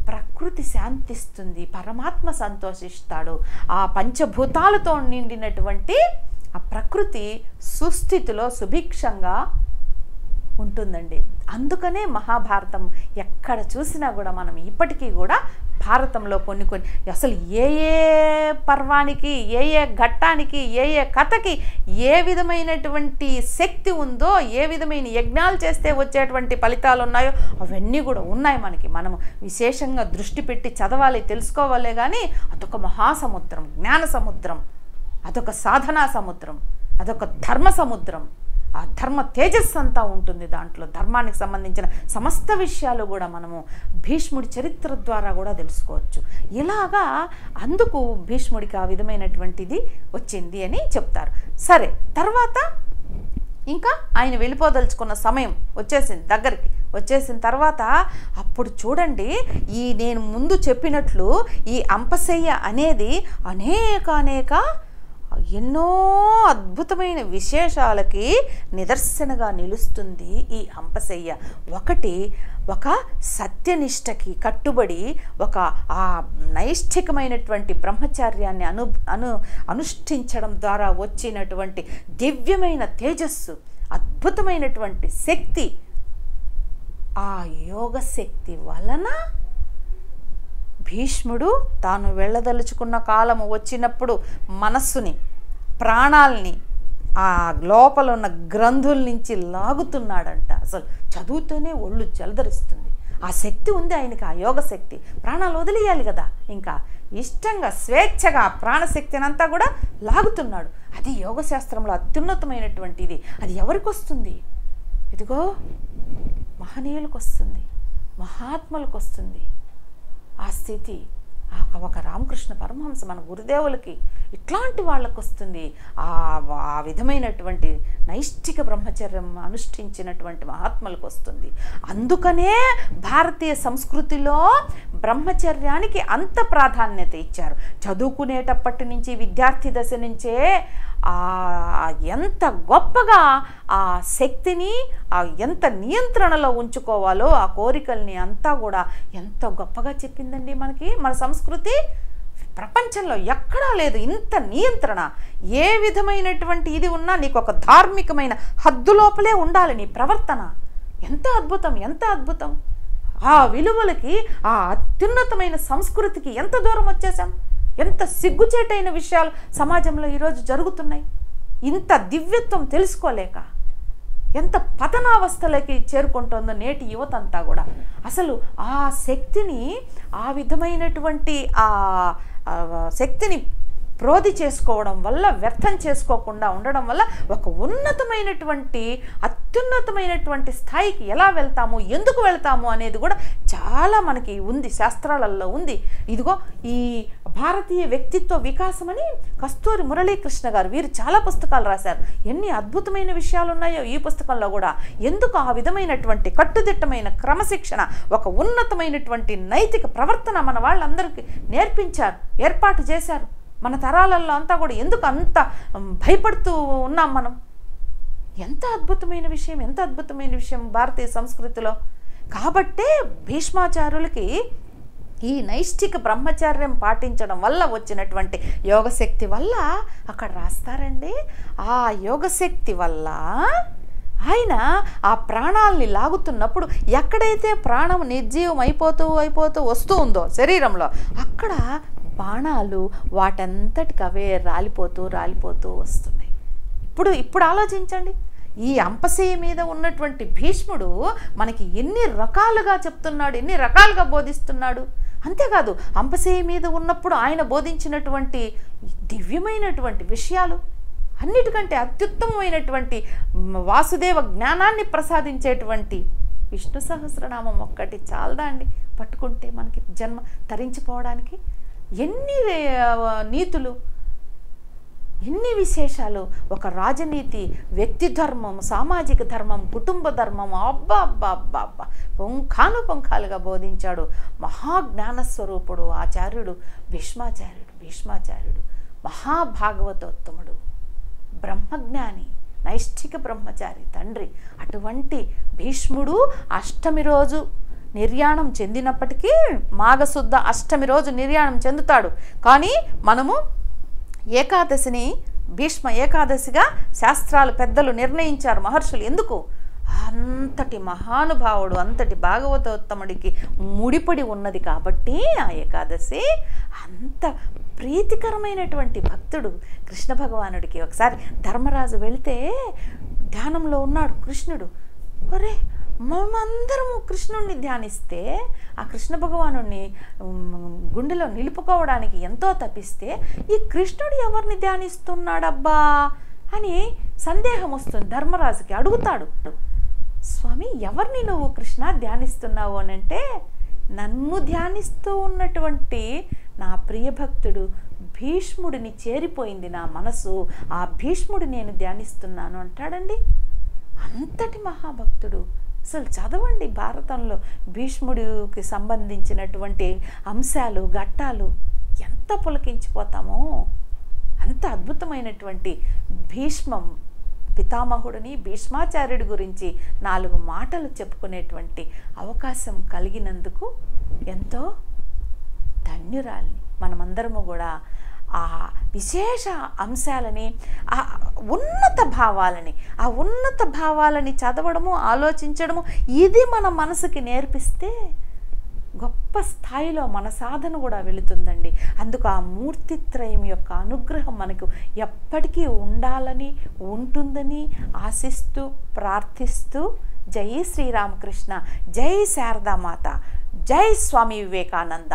ప్రకృతి శాంతిస్తుంది, పరమాత్మ సంతోషిస్తాడు. ఆ పంచభూతాలతో నిండినటువంటి ఆ ప్రకృతి సుస్థితిలో సుభిక్షంగా ఉంటుందండి. అందుకనే మహాభారతం ఎక్కడ చూసినా కూడా మనం ఇప్పటికీ కూడా భారతంలో కొన్ని అసలు ఏ పర్వానికి, ఏ ఘట్టానికి, ఏ కథకి ఏ విధమైనటువంటి శక్తి ఉందో, ఏ విధమైన యజ్ఞాలు చేస్తే వచ్చేటువంటి ఫలితాలు ఉన్నాయో అవన్నీ కూడా ఉన్నాయి మనకి. మనము విశేషంగా దృష్టి పెట్టి చదవాలి, తెలుసుకోవాలే కానీ అదొక మహాసముద్రం, జ్ఞాన సముద్రం, అదొక సాధనా సముద్రం, అదొక ధర్మ సముద్రం. ఆ ధర్మ తేజస్సు అంతా ఉంటుంది దాంట్లో. ధర్మానికి సంబంధించిన సమస్త విషయాలు కూడా మనము భీష్ముడి చరిత్ర ద్వారా కూడా తెలుసుకోవచ్చు. ఇలాగా అందుకు భీష్ముడికి ఆ విధమైనటువంటిది వచ్చింది అని చెప్తారు. సరే, తర్వాత ఇంకా ఆయన వెళ్ళిపోదలుచుకున్న సమయం వచ్చేసింది, దగ్గరికి వచ్చేసిన తర్వాత అప్పుడు చూడండి, ఈ నేను ముందు చెప్పినట్లు ఈ అంపశయ్య అనేది అనేక ఎన్నో అద్భుతమైన విశేషాలకి నిదర్శనగా నిలుస్తుంది ఈ అంపశయ్య. ఒక సత్యనిష్టకి కట్టుబడి ఒక ఆ నైష్ఠికమైనటువంటి బ్రహ్మచర్యాన్ని అనుష్ఠించడం ద్వారా వచ్చినటువంటి దివ్యమైన తేజస్సు, అద్భుతమైనటువంటి శక్తి, ఆ యోగ శక్తి వలన భీష్ముడు తాను వెళ్ళదలుచుకున్న కాలము వచ్చినప్పుడు మనస్సుని, ప్రాణాల్ని ఆ లోపల ఉన్న గ్రంథుల నుంచి లాగుతున్నాడంట. అసలు చదువుతూనే ఒళ్ళు జలదరిస్తుంది. ఆ శక్తి ఉంది ఆయనకి, ఆ యోగ శక్తి. ప్రాణాలు వదిలేయాలి కదా, ఇంకా ఇష్టంగా స్వేచ్ఛగా ప్రాణశక్తిని అంతా కూడా లాగుతున్నాడు. అది యోగశాస్త్రంలో అత్యున్నతమైనటువంటిది. అది ఎవరికి వస్తుంది? ఇదిగో మహనీయులకు వస్తుంది, మహాత్ములకు వస్తుంది ఆ స్థితి. ఒక రామకృష్ణ పరమహంస మన గురుదేవులకి ఇట్లాంటి వాళ్ళకు వస్తుంది. ఆ విధమైనటువంటి నైష్ఠిక బ్రహ్మచర్యం అనుష్ఠించినటువంటి మహాత్ములకు వస్తుంది. అందుకనే భారతీయ సంస్కృతిలో బ్రహ్మచర్యానికి అంత ప్రాధాన్యత ఇచ్చారు. చదువుకునేటప్పటి నుంచి, విద్యార్థి దశ నుంచే ఎంత గొప్పగా ఆ శక్తిని ఎంత నియంత్రణలో ఉంచుకోవాలో, ఆ కోరికల్ని అంతా కూడా ఎంత గొప్పగా చెప్పిందండి మనకి మన సంస్కృతి. ప్రపంచంలో ఎక్కడా లేదు ఇంత నియంత్రణ. ఏ విధమైనటువంటి ఇది ఉన్నా నీకు ఒక ధార్మికమైన హద్దు లోపలే ఉండాలి నీ ప్రవర్తన. ఎంత అద్భుతం, ఎంత అద్భుతం! ఆ విలువలకి, ఆ అత్యున్నతమైన సంస్కృతికి ఎంత దూరం వచ్చేసాం. ఎంత సిగ్గుచేటైన విషయాలు సమాజంలో ఈరోజు జరుగుతున్నాయి. ఇంత దివ్యత్వం తెలుసుకోలేక ఎంత పతనావస్థలకి చేరుకుంటుందో నేటి యువత అంతా కూడా. అసలు ఆ శక్తిని, ఆ విధమైనటువంటి ఆ శక్తిని ప్రోధి చేసుకోవడం వల్ల, వ్యర్థం చేసుకోకుండా ఉండడం వల్ల ఒక ఉన్నతమైనటువంటి, అత్యున్నతమైనటువంటి స్థాయికి ఎలా వెళ్తాము, ఎందుకు వెళ్తాము అనేది కూడా చాలా మనకి ఉంది, శాస్త్రాలలో ఉంది. ఇదిగో ఈ భారతీయ వ్యక్తిత్వ వికాసం అని కస్తూరి మురళీకృష్ణ గారు, వీరు చాలా పుస్తకాలు రాశారు. ఎన్ని అద్భుతమైన విషయాలు ఉన్నాయో ఈ పుస్తకంలో కూడా. ఎందుకు ఆ విధమైనటువంటి కట్టుదిట్టమైన క్రమశిక్షణ, ఒక ఉన్నతమైనటువంటి నైతిక ప్రవర్తన మన వాళ్ళందరికీ నేర్పించారు, ఏర్పాటు చేశారు. మన తరాలలో అంతా కూడా ఎందుకు అంత భయపడుతూ ఉన్నాం మనం? ఎంత అద్భుతమైన విషయం, ఎంత అద్భుతమైన విషయం భారతీయ సంస్కృతిలో. కాబట్టే భీష్మాచార్యులకి ఈ నైష్ఠిక బ్రహ్మచర్యం పాటించడం వల్ల వచ్చినటువంటి యోగశక్తి వల్ల అక్కడ రాస్తారండి, ఆ యోగశక్తి వల్ల ఆయన ఆ ప్రాణాలని లాగుతున్నప్పుడు ఎక్కడైతే ప్రాణం నిర్జీవం అయిపోతూ వస్తూ ఉందో శరీరంలో, అక్కడ బాణాలు వాటంతటికి అవే రాలిపోతూ వస్తున్నాయి. ఇప్పుడు ఆలోచించండి, ఈ అంపశయ్య మీద ఉన్నటువంటి భీష్ముడు మనకి ఎన్ని రకాలుగా చెప్తున్నాడు, ఎన్ని రకాలుగా బోధిస్తున్నాడు. అంతేకాదు, అంపశయ్య మీద ఉన్నప్పుడు ఆయన బోధించినటువంటి దివ్యమైనటువంటి విషయాలు, అన్నిటికంటే అత్యుత్తమమైనటువంటి వాసుదేవ జ్ఞానాన్ని ప్రసాదించేటువంటి విష్ణు సహస్రనామం ఒక్కటి చాలదా అండి పట్టుకుంటే మనకి జన్మ తరించిపోవడానికి? ఎన్ని నీతులు, ఎన్ని విశేషాలు, ఒక రాజనీతి, వ్యక్తి ధర్మం, సామాజిక ధర్మం, కుటుంబ ధర్మం, అబ్బా పుంఖాలుగా బోధించాడు మహాజ్ఞానస్వరూపుడు ఆచార్యుడు భీష్మాచార్యుడు మహాభాగవతోత్తముడు, బ్రహ్మజ్ఞాని, నైష్ఠిక బ్రహ్మచారి తండ్రి. అటువంటి భీష్ముడు అష్టమి రోజు నిర్యాణం చెందినప్పటికీ, మాఘశుద్ధ అష్టమి రోజు నిర్యాణం చెందుతాడు. కానీ మనము ఏకాదశిని భీష్మ ఏకాదశిగా శాస్త్రాలు పెద్దలు నిర్ణయించారు, మహర్షులు. ఎందుకు? అంతటి మహానుభావుడు, అంతటి భాగవతోత్తముడికి ముడిపడి ఉన్నది కాబట్టి ఆ ఏకాదశి అంత ప్రీతికరమైనటువంటి భక్తుడు కృష్ణ భగవానుడికి. ఒకసారి ధర్మరాజు వెళితే ధ్యానంలో ఉన్నాడు కృష్ణుడు. ఒరే, మనమందరము కృష్ణుడిని ధ్యానిస్తే, ఆ కృష్ణ భగవానుడిని గుండెలో నిలుపుకోవడానికి ఎంతో తపిస్తే, ఈ కృష్ణుడు ఎవరిని ధ్యానిస్తున్నాడబ్బా అని సందేహం వస్తుంది ధర్మరాజుకి. అడుగుతాడు, స్వామి ఎవరిని నువ్వు కృష్ణ ధ్యానిస్తున్నావు అని అంటే, నన్ను ధ్యానిస్తూ ఉన్నటువంటి నా ప్రియభక్తుడు భీష్ముడిని చేరిపోయింది నా మనసు, ఆ భీష్ముడి నేను ధ్యానిస్తున్నాను అంటాడండి. అంతటి మహాభక్తుడు. అసలు చదవండి భారతంలో భీష్ముడికి సంబంధించినటువంటి అంశాలు, ఘట్టాలు, ఎంత పులకించిపోతామో. అంత అద్భుతమైనటువంటి భీష్మం పితామహుడిని, భీష్మాచార్యుడి గురించి 4 మాటలు చెప్పుకునేటువంటి అవకాశం కలిగినందుకు ఎంతో ధన్యురాల్ని. మనమందరము కూడా ఆ విశేష అంశాలని, ఆ ఉన్నత భావాలని చదవడము, ఆలోచించడము, ఇది మన మనసుకి నేర్పిస్తే గొప్ప స్థాయిలో మన సాధన కూడా వెళుతుందండి. అందుకు ఆ మూర్తిత్రయం యొక్క అనుగ్రహం మనకు ఎప్పటికీ ఉండాలని, ఉంటుందని ఆశిస్తూ ప్రార్థిస్తూ, జై శ్రీరామకృష్ణ, జై శారదామాత, జై స్వామి వివేకానంద.